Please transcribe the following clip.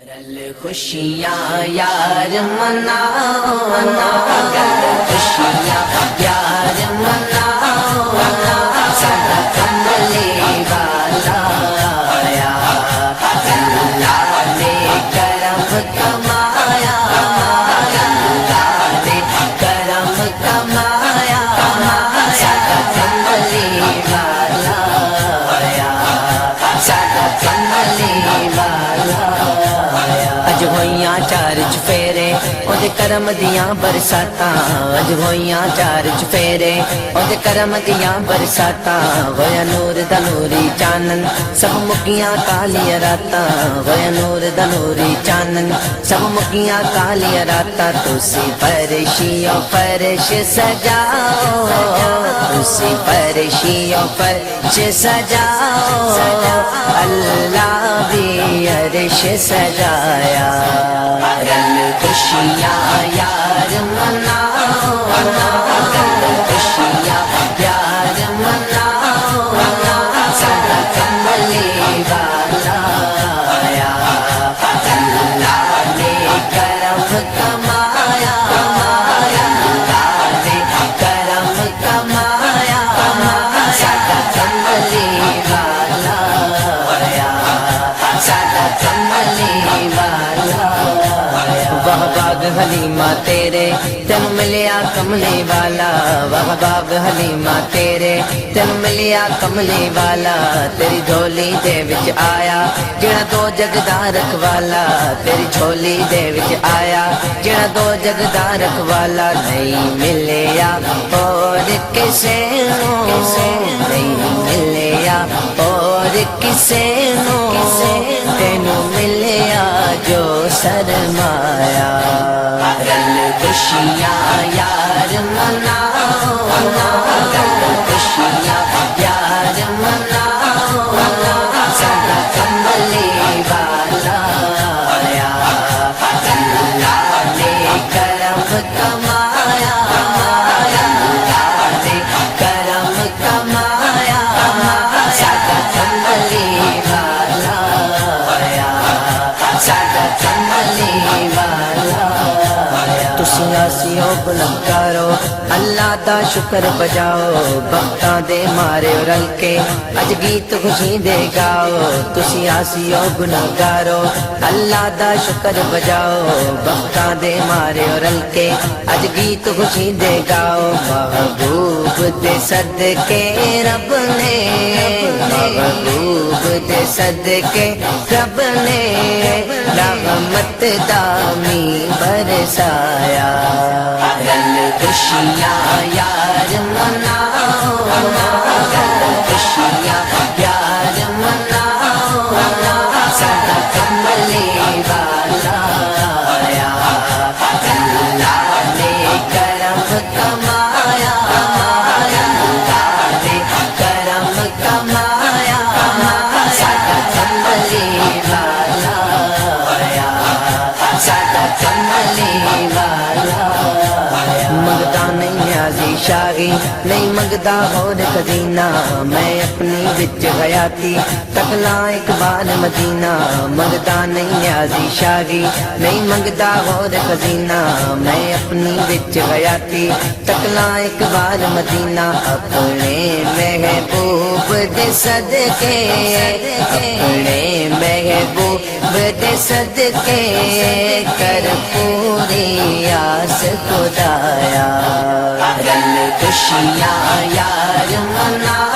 رل خوشیاں یار مناؤ رل خوشیاں یار مناؤ سدا کملی والا آیا اللہ نے کرم کمایا اللہ نے کرم کمایا سدا کملی والا آیا سدا کملی والا اج ہوئیاں چار چفیرے اودے کرم دیاں برساتاں اج ہوئیاں چار چفیرے اودے کرم دیاں برساتاں ہویا نور دا نوری چانن سب مکیاں کالیاں راتاں ہویا نور دا نوری چانن سب مکیاں کالیاں راتاں تسی فرشیو فرش سجاؤ تسی فرشیو فرش سجاؤ اللہ بھی عرش سجایا رل خوشیاں یار مناؤ رل خوشیاں یار مناؤ سدا کملی والا آیا اللہ نے کرم کمایا اللہ نے کرم کمایا سدا کملی والا آیا سدا کملی والا واہ باغ حلیمہ تیرے تینو ملیا کملی والا واہ باغ حلیمہ تیرے تینو ملیا کملی والا تیری جھولی دے وچ آیا جڑا دو جگ دا رکھوالا تیری جھولی دے وچ آیا جڑا دو جگ دا رکھوالا نہیں ملیا اور کسے نو نہیں ملیا اور کسے نو تینو ملیا جو سرمایا رل خوشیاں یار مناؤ رل خوشیاں یار مناؤ سدا کملی والا آیا اللہ نے کرم کمایا اللہ نے کرم کمایا سدا کملی والا آیا سدا کملی والا تسی آسیو گنہگارو اللہ دا شکر بجاؤ بختاں دے مارے رل کے اج گیت خوشی دے گاؤ تسی آسیو گنہگارو اللہ دا شکر بجاؤ بختاں دے مارے رل کے اج گیت خوشی دے گاؤ محبوب دے صدقے رب نے محبوب دے صدقے رب نے رحمت دامی برسایا رل خوشیاں یار مناؤ رل خوشیاں یار مناؤ سدا کملی والا آیا اللہ نے کرم کمایا اللہ نے کرم کمایا سدا کملی والا آیا سدا کملی والا منگتا نہیں نیازی شاغی نہیں منگتا اور خزینہ میں اپنی وچ حیاتی تکلا ایک بار مدینہ منگتا نہیں نیازی شاغی نہیں منگتا اور خزینہ میں اپنی وچ حیاتی تکلا ایک بار مدینہ اپنے محبوب دے صدقے اپنے محبوب دے صدقے کر پوری آس خدایا رل خوشیاں یار مناؤ